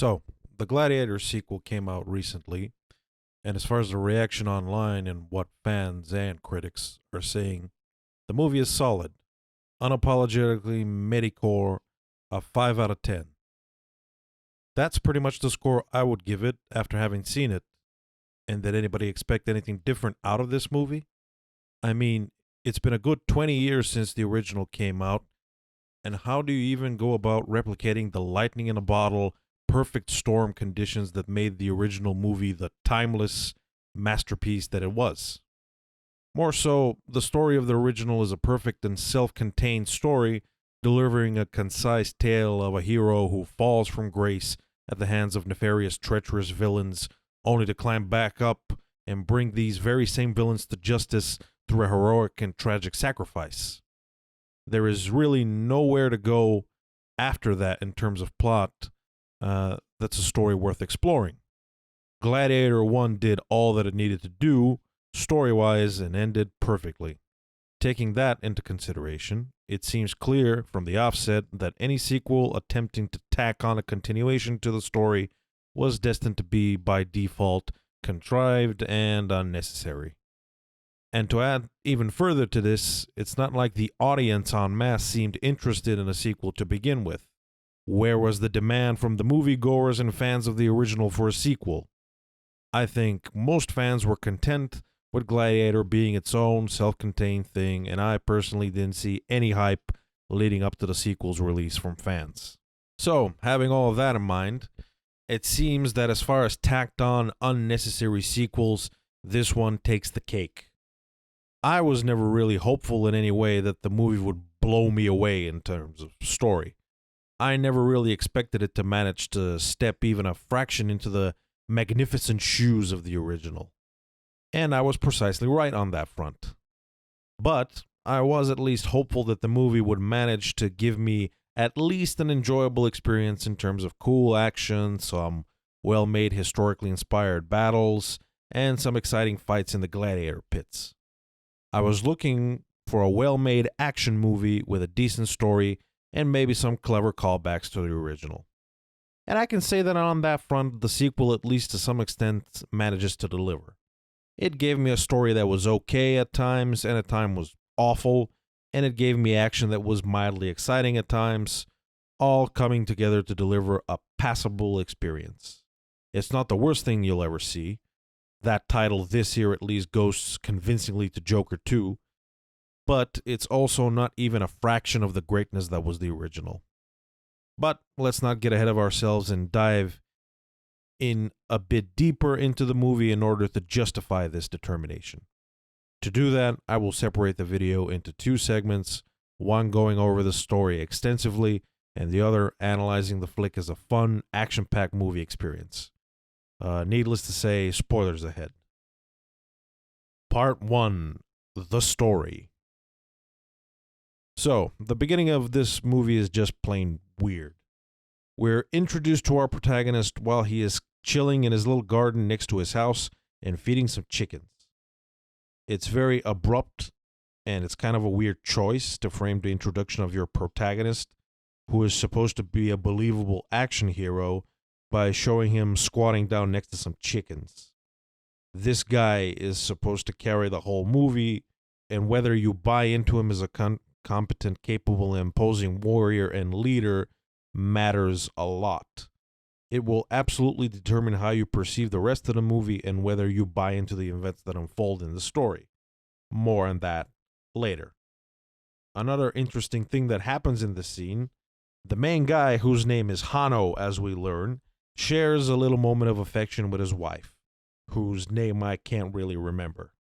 So, the Gladiator sequel came out recently, and as far as the reaction online and what fans and critics are saying, the movie is solid, unapologetically medicore, a 5 out of 10. That's pretty much the score I would give it after having seen it. And did anybody expect anything different out of this movie? I mean, it's been a good 20 years since the original came out, and how do you even go about replicating the lightning in a bottle, perfect storm conditions that made the original movie the timeless masterpiece that it was? More so, the story of the original is a perfect and self contained story, delivering a concise tale of a hero who falls from grace at the hands of nefarious, treacherous villains, only to climb back up and bring these very same villains to justice through a heroic and tragic sacrifice. There is really nowhere to go after that in terms of plot. That's a story worth exploring. Gladiator 1 did all that it needed to do, story wise, and ended perfectly. Taking that into consideration, it seems clear from the offset that any sequel attempting to tack on a continuation to the story was destined to be, by default, contrived and unnecessary. And to add even further to this, it's not like the audience en masse seemed interested in a sequel to begin with. Where was the demand from the moviegoers and fans of the original for a sequel? I think most fans were content with Gladiator being its own self contained thing, and I personally didn't see any hype leading up to the sequel's release from fans. So, having all of that in mind, it seems that as far as tacked on unnecessary sequels, this one takes the cake. I was never really hopeful in any way that the movie would blow me away in terms of story. I never really expected it to manage to step even a fraction into the magnificent shoes of the original. And I was precisely right on that front. But I was at least hopeful that the movie would manage to give me at least an enjoyable experience in terms of cool action, some well made historically inspired battles, and some exciting fights in the gladiator pits. I was looking for a well made action movie with a decent story and maybe some clever callbacks to the original. And I can say that on that front, the sequel, at least to some extent, manages to deliver. It gave me a story that was okay at times and at times was awful, and it gave me action that was mildly exciting at times, all coming together to deliver a passable experience. It's not the worst thing you'll ever see. That title this year at least goes convincingly to Joker 2, but it's also not even a fraction of the greatness that was the original. But let's not get ahead of ourselves and dive in a bit deeper into the movie in order to justify this determination. To do that, I will separate the video into two segments, one going over the story extensively, and the other analyzing the flick as a fun, action-packed movie experience. Needless to say, spoilers ahead. Part 1. The Story. So, the beginning of this movie is just plain weird. We're introduced to our protagonist while he is chilling in his little garden next to his house and feeding some chickens. It's very abrupt, and it's kind of a weird choice to frame the introduction of your protagonist, who is supposed to be a believable action hero, by showing him squatting down next to some chickens. This guy is supposed to carry the whole movie, and whether you buy into him as a competent, capable, and imposing warrior and leader matters a lot. It will absolutely determine how you perceive the rest of the movie and whether you buy into the events that unfold in the story. More on that later. Another interesting thing that happens in this scene, the main guy, whose name is Hano, as we learn, shares a little moment of affection with his wife, whose name I can't really remember.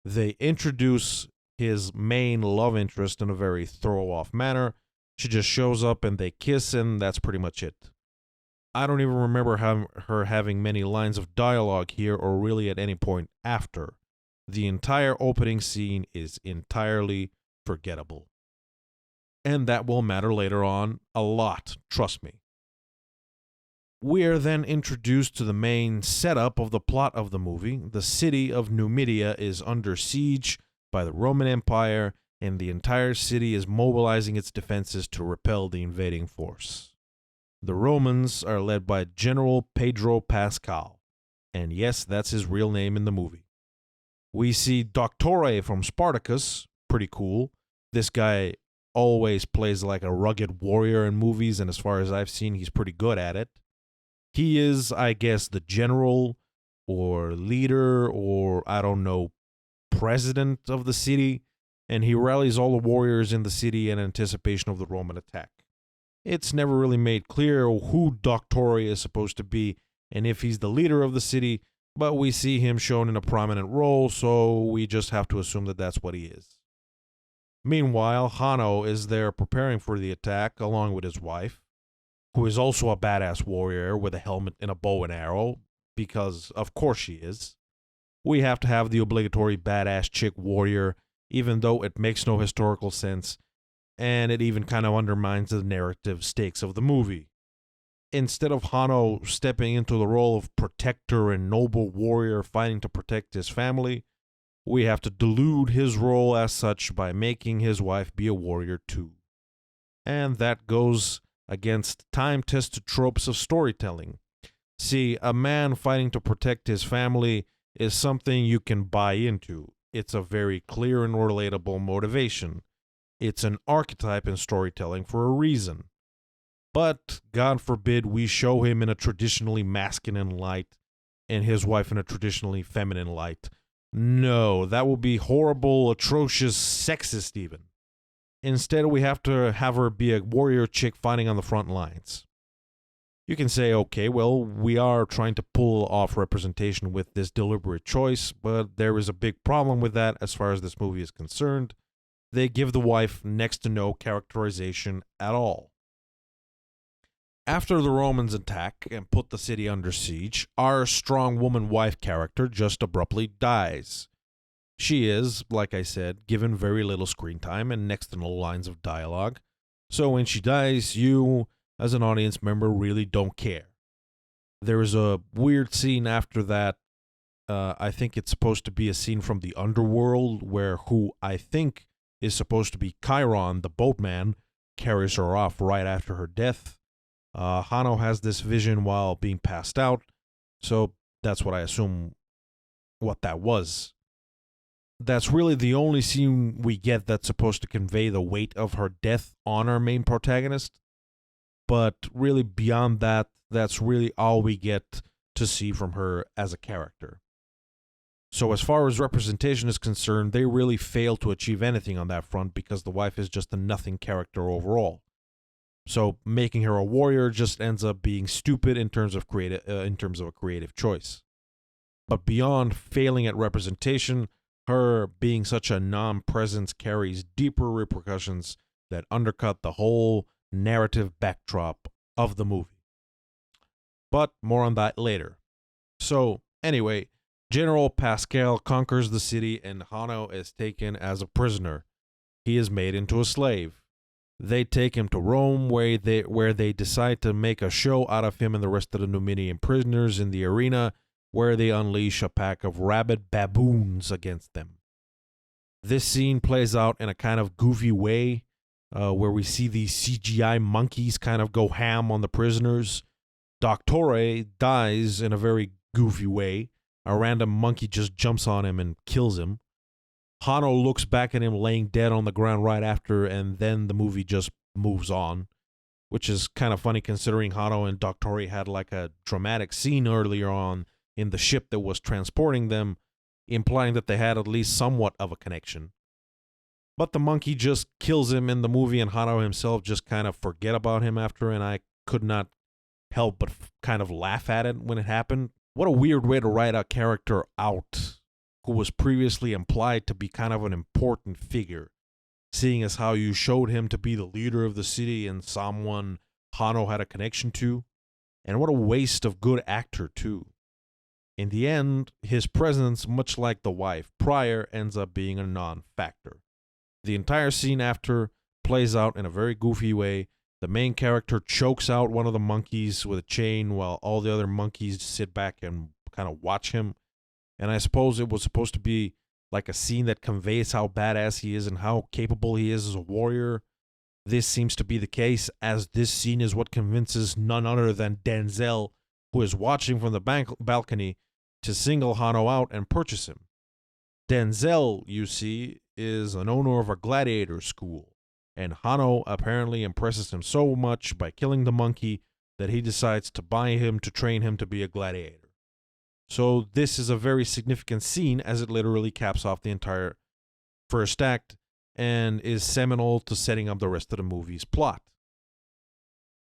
They introduce his main love interest in a very throw-off manner. She just shows up and they kiss, and that's pretty much it. I don't even remember her having many lines of dialogue here or really at any point after. The entire opening scene is entirely forgettable. And that will matter later on a lot, trust me. We're then introduced to the main setup of the plot of the movie. The city of Numidia is under siege by the Roman Empire, and the entire city is mobilizing its defenses to repel the invading force. The Romans are led by General Pedro Pascal. And yes, that's his real name in the movie. We see Doctore from Spartacus, pretty cool. This guy always plays like a rugged warrior in movies, and as far as I've seen, he's pretty good at it. He is, I guess, the general or leader or, I don't know, president of the city, and he rallies all the warriors in the city in anticipation of the Roman attack. It's never really made clear who Doctore is supposed to be and if he's the leader of the city, but we see him shown in a prominent role, so we just have to assume that that's what he is. Meanwhile, Hanno is there preparing for the attack along with his wife, who is also a badass warrior with a helmet and a bow and arrow, because of course she is. We have to have the obligatory badass chick warrior, even though it makes no historical sense, and it even kind of undermines the narrative stakes of the movie. Instead of Hanno stepping into the role of protector and noble warrior fighting to protect his family, we have to delude his role as such by making his wife be a warrior too. And that goes against time-tested tropes of storytelling. See, a man fighting to protect his family is something you can buy into. It's a very clear and relatable motivation. It's an archetype in storytelling for a reason. But, God forbid, we show him in a traditionally masculine light and his wife in a traditionally feminine light. No, that would be horrible, atrocious, sexist even. Instead, we have to have her be a warrior chick fighting on the front lines. You can say, okay, well, we are trying to pull off representation with this deliberate choice, but there is a big problem with that as far as this movie is concerned. They give the wife next to no characterization at all. After the Romans attack and put the city under siege, our strong woman wife character just abruptly dies. She is, like I said, given very little screen time and next to no lines of dialogue, so when she dies, you, as an audience member, really don't care. There is a weird scene after that. I think it's supposed to be a scene from the underworld where who I think is supposed to be Chiron, the boatman, carries her off right after her death. Hanno has this vision while being passed out, so that's what I assume what that was. That's really the only scene we get that's supposed to convey the weight of her death on our main protagonist, but really beyond that, that's really all we get to see from her as a character. So as far as representation is concerned, they really fail to achieve anything on that front because the wife is just a nothing character overall. So making her a warrior just ends up being stupid in terms of a creative choice. But beyond failing at representation, her being such a non-presence carries deeper repercussions that undercut the whole narrative backdrop of the movie. But more on that later. So anyway, General Pascal conquers the city and Hanno is taken as a prisoner. He is made into a slave. They take him to Rome, where they decide to make a show out of him and the rest of the Numidian prisoners in the arena, where they unleash a pack of rabid baboons against them. This scene plays out in a kind of goofy way, where we see these CGI monkeys kind of go ham on the prisoners. Doctore dies in a very goofy way. A random monkey just jumps on him and kills him. Hanno looks back at him laying dead on the ground right after, and then the movie just moves on, which is kind of funny considering Hanno and Doctore had like a dramatic scene earlier on in the ship that was transporting them, implying that they had at least somewhat of a connection. But the monkey just kills him in the movie, and Hanno himself just kind of forget about him after, and I could not help but kind of laugh at it when it happened. What a weird way to write a character out who was previously implied to be kind of an important figure, seeing as how you showed him to be the leader of the city and someone Hanno had a connection to. And what a waste of good actor, too. In the end, his presence, much like the wife prior, ends up being a non-factor. The entire scene after plays out in a very goofy way. The main character chokes out one of the monkeys with a chain while all the other monkeys sit back and kind of watch him. And I suppose it was supposed to be like a scene that conveys how badass he is and how capable he is as a warrior. This seems to be the case, as this scene is what convinces none other than Denzel, who is watching from the balcony, to single Hanno out and purchase him. Denzel, you see, is an owner of a gladiator school, and Hanno apparently impresses him so much by killing the monkey that he decides to buy him to train him to be a gladiator. So this is a very significant scene, as it literally caps off the entire first act and is seminal to setting up the rest of the movie's plot.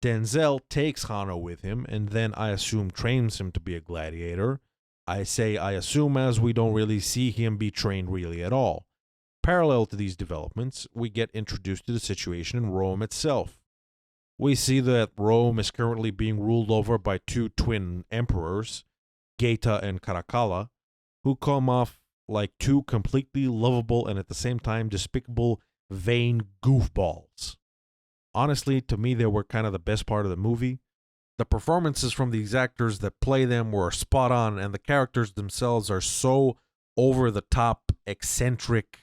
Denzel takes Hanno with him and then, I assume, trains him to be a gladiator. I say I assume, as we don't really see him be trained really at all. Parallel to these developments, we get introduced to the situation in Rome itself. We see that Rome is currently being ruled over by two twin emperors, Gaeta and Caracalla, who come off like two completely lovable and at the same time despicable, vain goofballs. Honestly, to me, they were kind of the best part of the movie. The performances from these actors that play them were spot on, and the characters themselves are so over the top, eccentric.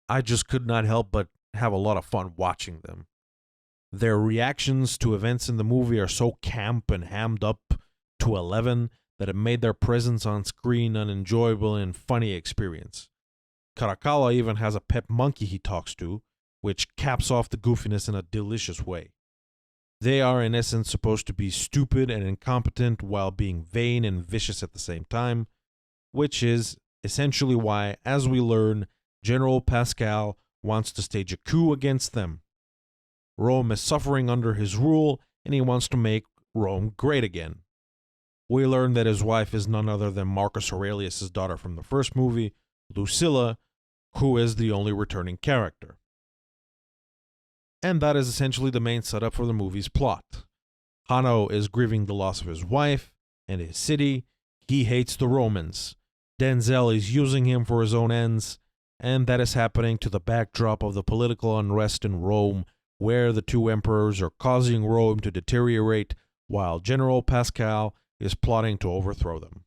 I just could not help but have a lot of fun watching them. Their reactions to events in the movie are so camp and hammed up to 11 that it made their presence on screen an enjoyable and funny experience. Caracalla even has a pet monkey he talks to, which caps off the goofiness in a delicious way. They are in essence supposed to be stupid and incompetent while being vain and vicious at the same time, which is essentially why, as we learn, General Pascal wants to stage a coup against them. Rome is suffering under his rule, and he wants to make Rome great again. We learn that his wife is none other than Marcus Aurelius' daughter from the first movie, Lucilla, who is the only returning character. And that is essentially the main setup for the movie's plot. Hanno is grieving the loss of his wife and his city. He hates the Romans. Denzel is using him for his own ends, and that is happening to the backdrop of the political unrest in Rome, where the two emperors are causing Rome to deteriorate while General Pascal is plotting to overthrow them.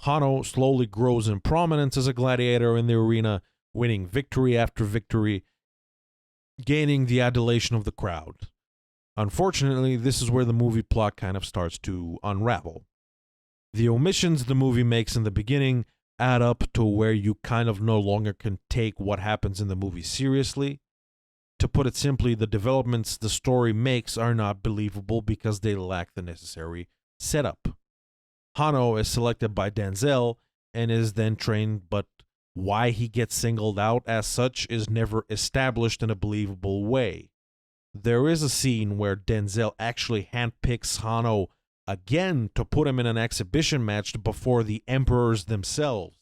Hanno slowly grows in prominence as a gladiator in the arena, winning victory after victory, gaining the adulation of the crowd. Unfortunately, this is where the movie plot kind of starts to unravel. The omissions the movie makes in the beginning add up to where you kind of no longer can take what happens in the movie seriously. To put it simply, the developments the story makes are not believable because they lack the necessary setup. Hanno is selected by Denzel and is then trained, but why he gets singled out as such is never established in a believable way. There is a scene where Denzel actually handpicks Hanno again to put him in an exhibition match before the emperors themselves.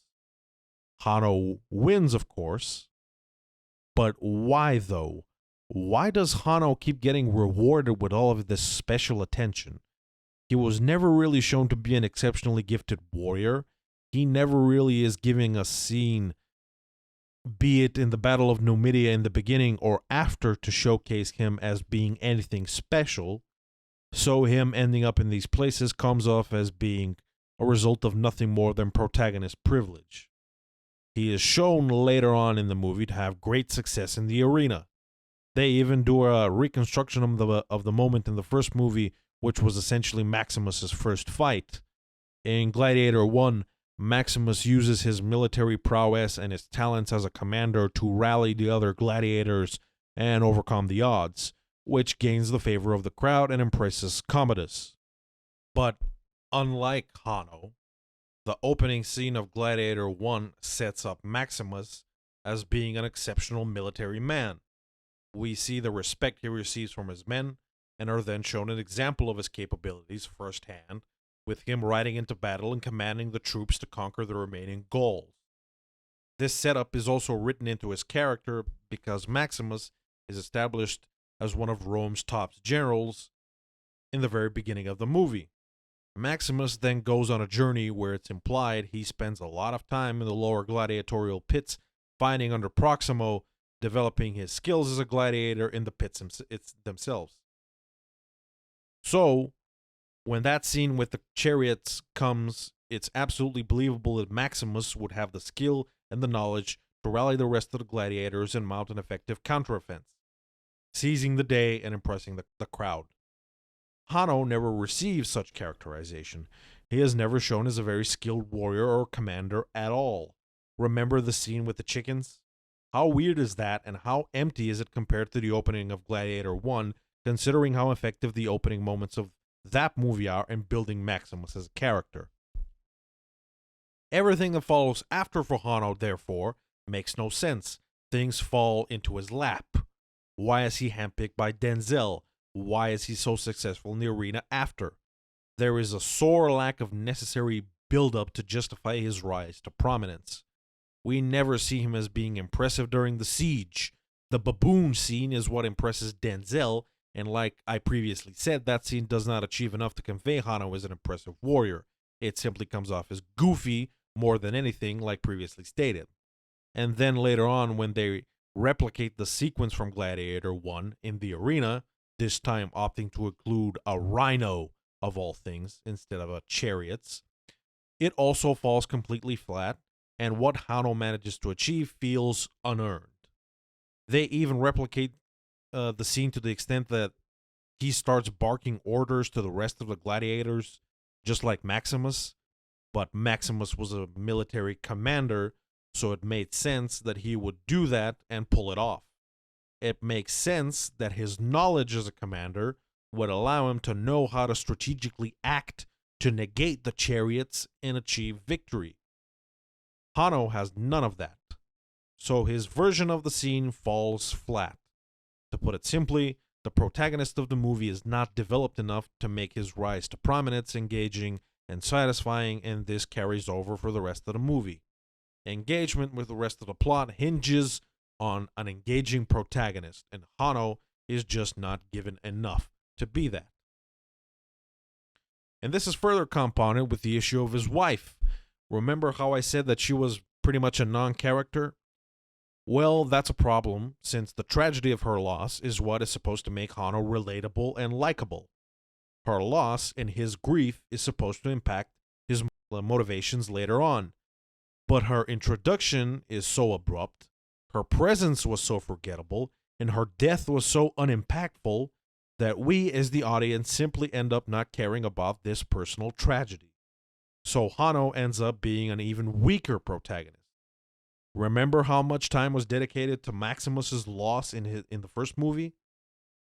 Hanno wins, of course, but why though? Why does Hanno keep getting rewarded with all of this special attention? He was never really shown to be an exceptionally gifted warrior. He never really is giving a scene, be it in the Battle of Numidia in the beginning or after, to showcase him as being anything special. So him ending up in these places comes off as being a result of nothing more than protagonist privilege. He is shown later on in the movie to have great success in the arena. They even do a reconstruction of the moment in the first movie, which was essentially Maximus's first fight. In Gladiator 1, Maximus uses his military prowess and his talents as a commander to rally the other gladiators and overcome the odds, which gains the favor of the crowd and impresses Commodus. But unlike Hanno, the opening scene of Gladiator 1 sets up Maximus as being an exceptional military man. We see the respect he receives from his men and are then shown an example of his capabilities firsthand, with him riding into battle and commanding the troops to conquer the remaining Gauls. This setup is also written into his character because Maximus is established as one of Rome's top generals in the very beginning of the movie. Maximus then goes on a journey where it's implied he spends a lot of time in the lower gladiatorial pits fighting under Proximo, developing his skills as a gladiator in the pits themselves. So, when that scene with the chariots comes, it's absolutely believable that Maximus would have the skill and the knowledge to rally the rest of the gladiators and mount an effective counteroffense. seizing the day and impressing the crowd. Hanno never receives such characterization. He is never shown as a very skilled warrior or commander at all. Remember the scene with the chickens? How weird is that, and how empty is it compared to the opening of Gladiator 1, considering how effective the opening moments of that movie are in building Maximus as a character? Everything that follows after for Hanno, therefore, makes no sense. Things fall into his lap. Why is he handpicked by Denzel? Why is he so successful in the arena after? There is a sore lack of necessary build-up to justify his rise to prominence. We never see him as being impressive during the siege. The baboon scene is what impresses Denzel, and like I previously said, that scene does not achieve enough to convey Hanno as an impressive warrior. It simply comes off as goofy more than anything, like previously stated. And then later on, when they replicate the sequence from Gladiator 1 in the arena, this time opting to include a rhino of all things instead of a chariots, it also falls completely flat, and what Hanno manages to achieve feels unearned. They even replicate the scene to the extent that he starts barking orders to the rest of the gladiators, just like Maximus, but Maximus was a military commander, so it made sense that he would do that and pull it off. It makes sense that his knowledge as a commander would allow him to know how to strategically act to negate the chariots and achieve victory. Hanno has none of that, so his version of the scene falls flat. To put it simply, the protagonist of the movie is not developed enough to make his rise to prominence engaging and satisfying, and this carries over for the rest of the movie. Engagement with the rest of the plot hinges on an engaging protagonist, and Hanno is just not given enough to be that. And this is further compounded with the issue of his wife. Remember how I said that she was pretty much a non-character? Well, that's a problem, since the tragedy of her loss is what is supposed to make Hanno relatable and likable. Her loss and his grief is supposed to impact his motivations later on. But her introduction is so abrupt, her presence was so forgettable, and her death was so unimpactful that we as the audience simply end up not caring about this personal tragedy. So Hanno ends up being an even weaker protagonist. Remember how much time was dedicated to Maximus's loss in the first movie?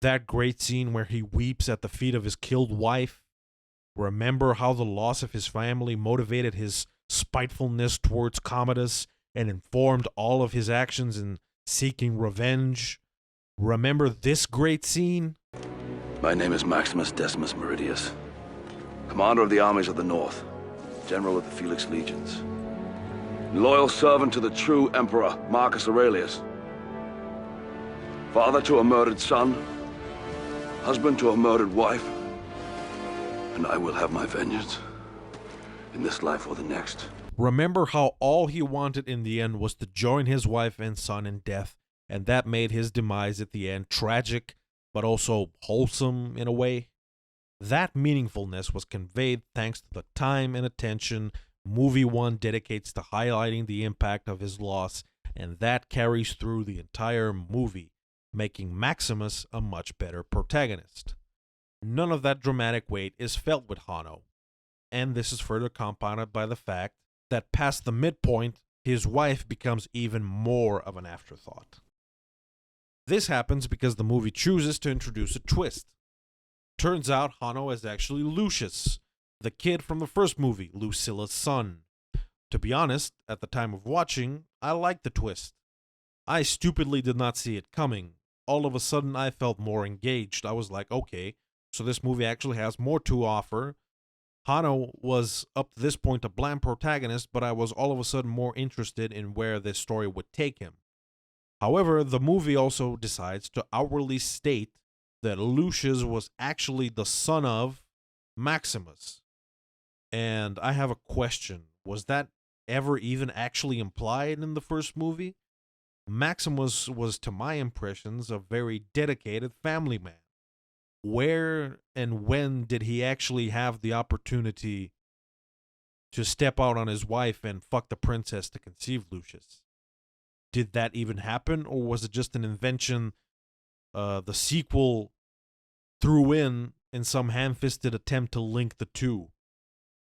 That great scene where he weeps at the feet of his killed wife? Remember how the loss of his family motivated his spitefulness towards Commodus and informed all of his actions in seeking revenge? Remember this great scene? My name is Maximus Decimus Meridius, commander of the armies of the North, general of the Felix Legions, loyal servant to the true Emperor Marcus Aurelius, father to a murdered son, husband to a murdered wife, and I will have my vengeance in this life or the next. Remember how all he wanted in the end was to join his wife and son in death, and that made his demise at the end tragic, but also wholesome in a way? That meaningfulness was conveyed thanks to the time and attention Movie 1 dedicates to highlighting the impact of his loss, and that carries through the entire movie, making Maximus a much better protagonist. None of that dramatic weight is felt with Hanno, and this is further compounded by the fact that past the midpoint, his wife becomes even more of an afterthought. This happens because the movie chooses to introduce a twist. Turns out Hanno is actually Lucius, the kid from the first movie, Lucilla's son. To be honest, at the time of watching, I liked the twist. I stupidly did not see it coming. All of a sudden, I felt more engaged. I was like, okay, so this movie actually has more to offer. Hanno was, up to this point, a bland protagonist, but I was all of a sudden more interested in where this story would take him. However, the movie also decides to outwardly state that Lucius was actually the son of Maximus. And I have a question. Was that ever even actually implied in the first movie? Maximus was, to my impressions, a very dedicated family man. Where and when did he actually have the opportunity to step out on his wife and fuck the princess to conceive Lucius? Did that even happen, or was it just an invention the sequel threw in some ham-fisted attempt to link the two.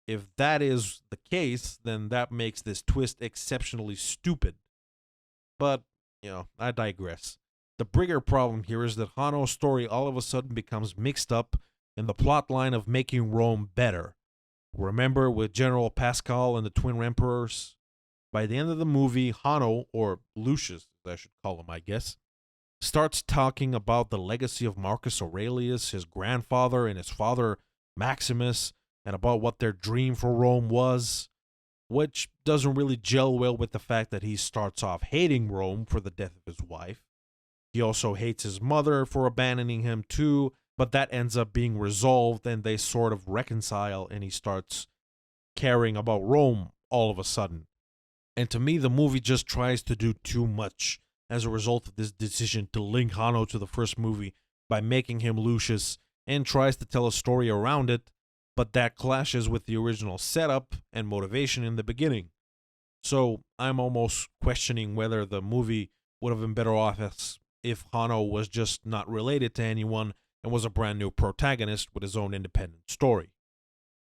If that is the case, then that makes this twist exceptionally stupid. But, I digress. The bigger problem here is that Hanno's story all of a sudden becomes mixed up in the plot line of making Rome better. Remember with General Pascal and the Twin Emperors? By the end of the movie, Hanno, or Lucius, as I should call him, I guess, starts talking about the legacy of Marcus Aurelius, his grandfather, and his father Maximus, and about what their dream for Rome was, which doesn't really gel well with the fact that he starts off hating Rome for the death of his wife. He also hates his mother for abandoning him too, but that ends up being resolved and they sort of reconcile and he starts caring about Rome all of a sudden. And to me, the movie just tries to do too much as a result of this decision to link Hanno to the first movie by making him Lucius and tries to tell a story around it, but that clashes with the original setup and motivation in the beginning. So I'm almost questioning whether the movie would have been better off if Hanno was just not related to anyone and was a brand new protagonist with his own independent story.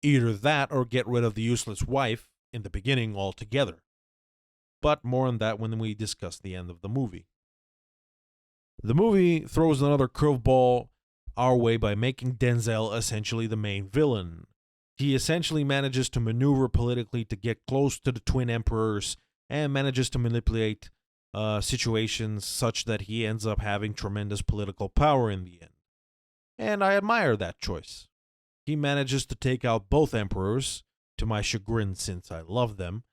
Either that or get rid of the useless wife in the beginning altogether. But more on that when we discuss the end of the movie. The movie throws another curveball our way by making Denzel essentially the main villain. He essentially manages to maneuver politically to get close to the Twin Emperors and manages to manipulate situations such that he ends up having tremendous political power in the end. And I admire that choice. He manages to take out both emperors, to my chagrin since I love them,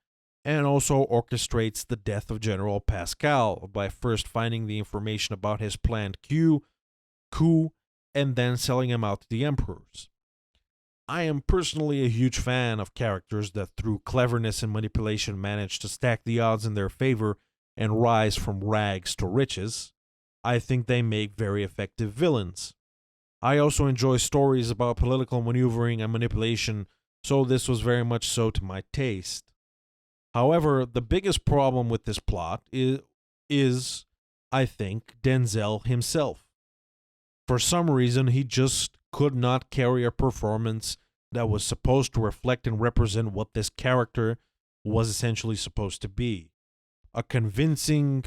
and also orchestrates the death of General Pascal by first finding the information about his planned coup, and then selling him out to the emperors. I am personally a huge fan of characters that through cleverness and manipulation manage to stack the odds in their favor and rise from rags to riches. I think they make very effective villains. I also enjoy stories about political maneuvering and manipulation, so this was very much so to my taste. However, the biggest problem with this plot is, I think, Denzel himself. For some reason, he just could not carry a performance that was supposed to reflect and represent what this character was essentially supposed to be. A convincing,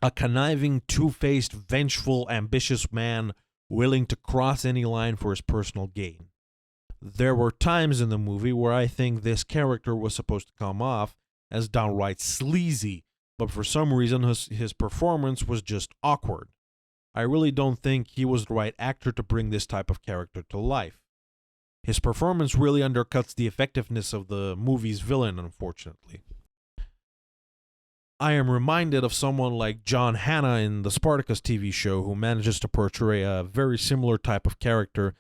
a conniving, two-faced, vengeful, ambitious man willing to cross any line for his personal gain. There were times in the movie where I think this character was supposed to come off as downright sleazy, but for some reason his performance was just awkward. I really don't think he was the right actor to bring this type of character to life. His performance really undercuts the effectiveness of the movie's villain, unfortunately. I am reminded of someone like John Hannah in the Spartacus TV show who manages to portray a very similar type of character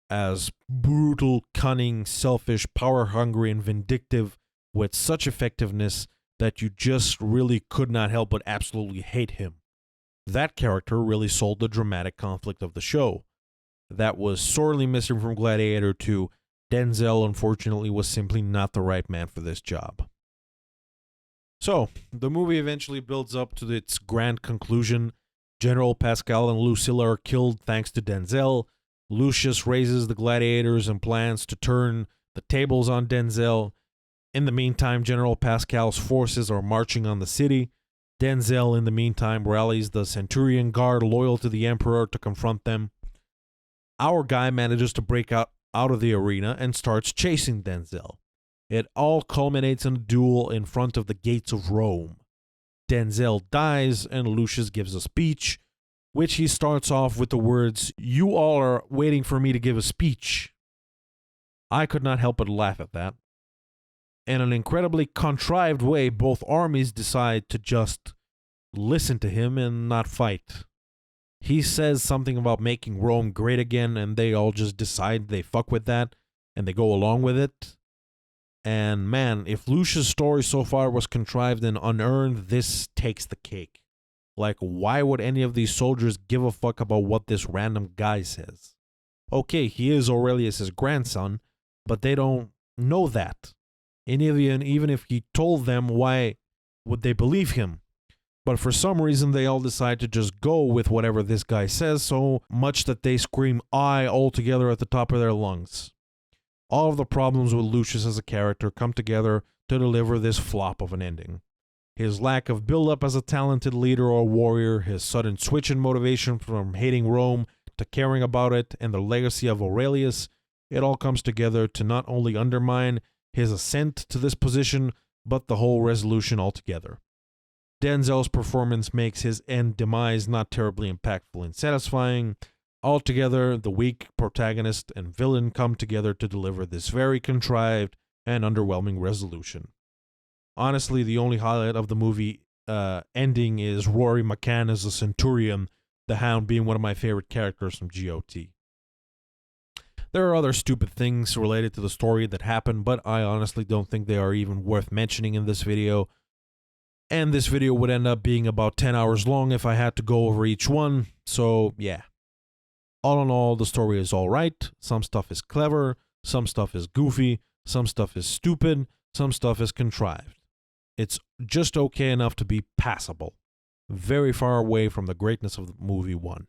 as brutal, cunning, selfish, power-hungry, and vindictive with such effectiveness that you just really could not help but absolutely hate him. That character really sold the dramatic conflict of the show. That was sorely missing from Gladiator 2. Denzel, unfortunately, was simply not the right man for this job. So, the movie eventually builds up to its grand conclusion. General Pascal and Lucilla are killed thanks to Denzel. Lucius raises the gladiators and plans to turn the tables on Denzel. In the meantime, General Pascal's forces are marching on the city. Denzel, in the meantime, rallies the Centurion Guard loyal to the Emperor to confront them. Our guy manages to break out of the arena and starts chasing Denzel. It all culminates in a duel in front of the gates of Rome. Denzel dies and Lucius gives a speech, which he starts off with the words, "You all are waiting for me to give a speech." I could not help but laugh at that. In an incredibly contrived way, both armies decide to just listen to him and not fight. He says something about making Rome great again, and they all just decide they fuck with that, and they go along with it. And man, if Lucius' story so far was contrived and unearned, this takes the cake. Like, why would any of these soldiers give a fuck about what this random guy says? Okay, he is Aurelius' grandson, but they don't know that. And even if he told them, why would they believe him? But for some reason, they all decide to just go with whatever this guy says, so much that they scream "I" altogether at the top of their lungs. All of the problems with Lucius as a character come together to deliver this flop of an ending. His lack of build-up as a talented leader or warrior, his sudden switch in motivation from hating Rome to caring about it, and the legacy of Aurelius, it all comes together to not only undermine his ascent to this position, but the whole resolution altogether. Denzel's performance makes his end demise not terribly impactful and satisfying. Altogether, the weak protagonist and villain come together to deliver this very contrived and underwhelming resolution. Honestly, the only highlight of the movie ending is Rory McCann as a Centurion, the Hound being one of my favorite characters from GOT. There are other stupid things related to the story that happen, but I honestly don't think they are even worth mentioning in this video. And this video would end up being about 10 hours long if I had to go over each one, so yeah. All in all, the story is alright. Some stuff is clever, some stuff is goofy, some stuff is stupid, some stuff is contrived. It's just okay enough to be passable. Very far away from the greatness of movie 1.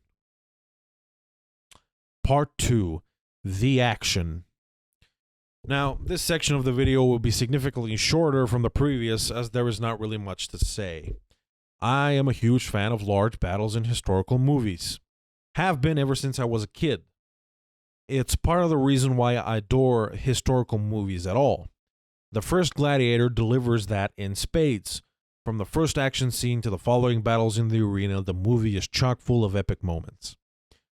Part 2. The Action. Now, this section of the video will be significantly shorter from the previous, as there is not really much to say. I am a huge fan of large battles in historical movies. Have been ever since I was a kid. It's part of the reason why I adore historical movies at all. The first Gladiator delivers that in spades. From the first action scene to the following battles in the arena, the movie is chock full of epic moments.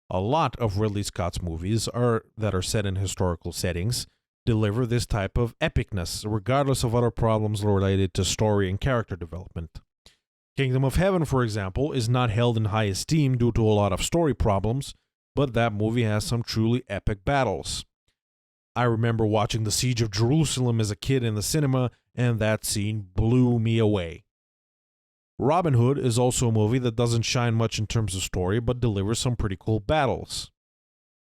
A lot of Ridley Scott's movies that are set in historical settings deliver this type of epicness, regardless of other problems related to story and character development. Kingdom of Heaven, for example, is not held in high esteem due to a lot of story problems, but that movie has some truly epic battles. I remember watching the Siege of Jerusalem as a kid in the cinema, and that scene blew me away. Robin Hood is also a movie that doesn't shine much in terms of story, but delivers some pretty cool battles.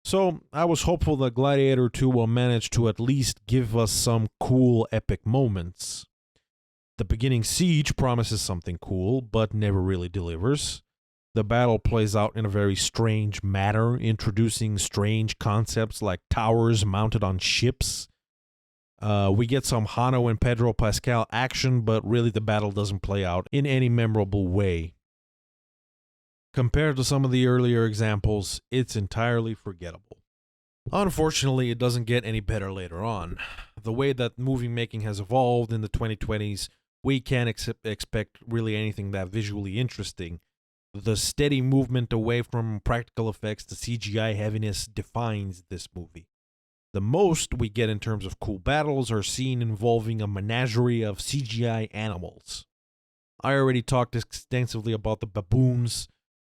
So, I was hopeful that Gladiator 2 will manage to at least give us some cool epic moments. The beginning siege promises something cool, but never really delivers. The battle plays out in a very strange manner, introducing strange concepts like towers mounted on ships. We get some Hano and Pedro Pascal action, but really the battle doesn't play out in any memorable way. Compared to some of the earlier examples, it's entirely forgettable. Unfortunately, it doesn't get any better later on. The way that movie making has evolved in the 2020s, we can't expect really anything that visually interesting. The steady movement away from practical effects to CGI heaviness defines this movie. The most we get in terms of cool battles are seen involving a menagerie of CGI animals. I already talked extensively about the baboons,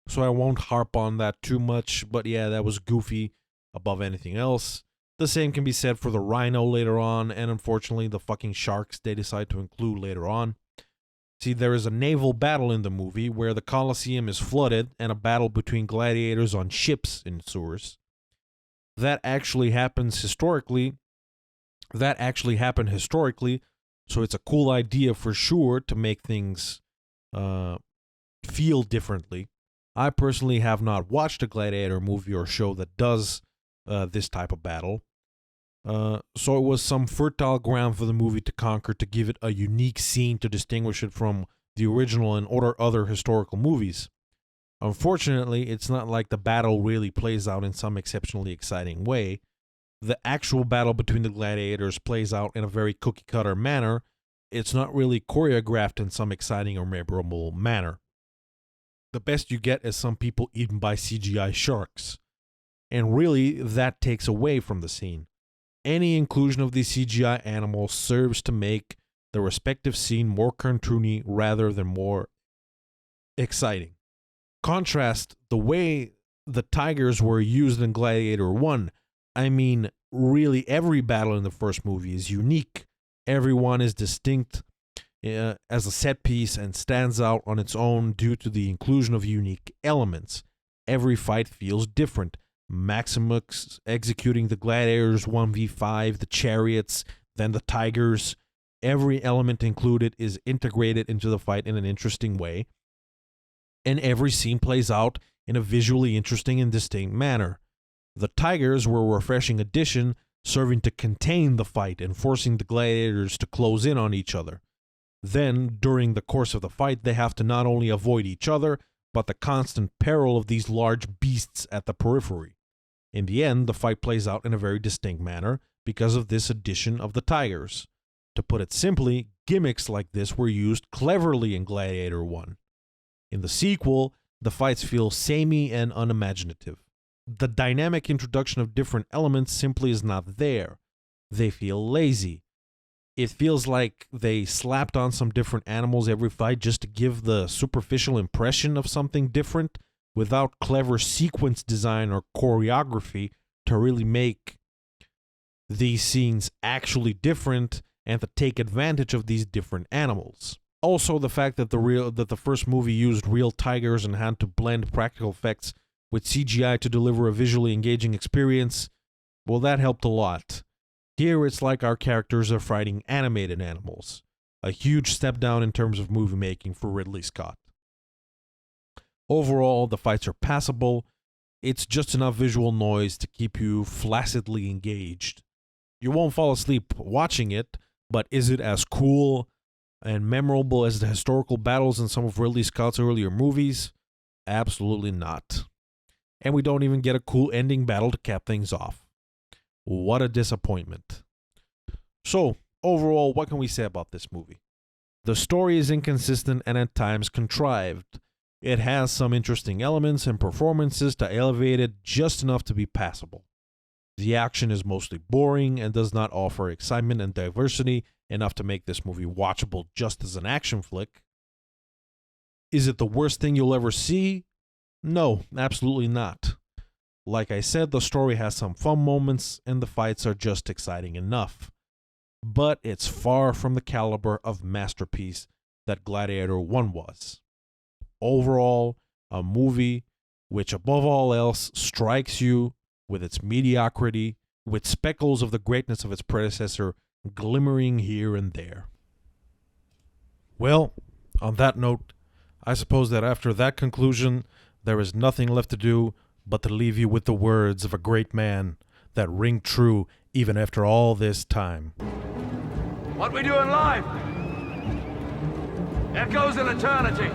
so I won't harp on that too much, but yeah, that was goofy above anything else. The same can be said for the rhino later on, and unfortunately the fucking sharks they decide to include later on. See, there is a naval battle in the movie where the Colosseum is flooded and a battle between gladiators on ships ensues. That actually happened historically, so it's a cool idea for sure to make things feel differently. I personally have not watched a Gladiator movie or show that does this type of battle. So it was some fertile ground for the movie to conquer to give it a unique scene to distinguish it from the original and other historical movies. Unfortunately, it's not like the battle really plays out in some exceptionally exciting way. The actual battle between the gladiators plays out in a very cookie-cutter manner. It's not really choreographed in some exciting or memorable manner. The best you get is some people eaten by CGI sharks. And really, that takes away from the scene. Any inclusion of these CGI animals serves to make the respective scene more cartoony rather than more exciting. Contrast the way the tigers were used in Gladiator 1. I mean, really every battle in the first movie is unique. Everyone is distinct as a set piece and stands out on its own due to the inclusion of unique elements. Every fight feels different. Maximus executing the gladiators 1v5, the chariots, then the tigers. Every element included is integrated into the fight in an interesting way. and every scene plays out in a visually interesting and distinct manner. The tigers were a refreshing addition, serving to contain the fight and forcing the gladiators to close in on each other. Then, during the course of the fight, they have to not only avoid each other, but the constant peril of these large beasts at the periphery. In the end, the fight plays out in a very distinct manner because of this addition of the tigers. To put it simply, gimmicks like this were used cleverly in Gladiator 1. In the sequel, the fights feel samey and unimaginative. The dynamic introduction of different elements simply is not there. They feel lazy. It feels like they slapped on some different animals every fight just to give the superficial impression of something different without clever sequence design or choreography to really make these scenes actually different and to take advantage of these different animals. Also, the fact that the first movie used real tigers and had to blend practical effects with CGI to deliver a visually engaging experience, well, that helped a lot. Here, it's like our characters are fighting animated animals. A huge step down in terms of movie making for Ridley Scott. Overall, the fights are passable. It's just enough visual noise to keep you flaccidly engaged. You won't fall asleep watching it, but is it as cool and memorable as the historical battles in some of Ridley Scott's earlier movies? Absolutely not. And we don't even get a cool ending battle to cap things off. What a disappointment. So, overall, what can we say about this movie? The story is inconsistent and at times contrived. It has some interesting elements and performances to elevate it just enough to be passable. The action is mostly boring and does not offer excitement and diversity enough to make this movie watchable just as an action flick. Is it the worst thing you'll ever see? No, absolutely not. Like I said, the story has some fun moments and the fights are just exciting enough. But it's far from the caliber of masterpiece that Gladiator 1 was. Overall, a movie which above all else strikes you with its mediocrity, with speckles of the greatness of its predecessor glimmering here and there. Well, on that note, I suppose that after that conclusion, there is nothing left to do but to leave you with the words of a great man that ring true even after all this time. What we do in life echoes in eternity.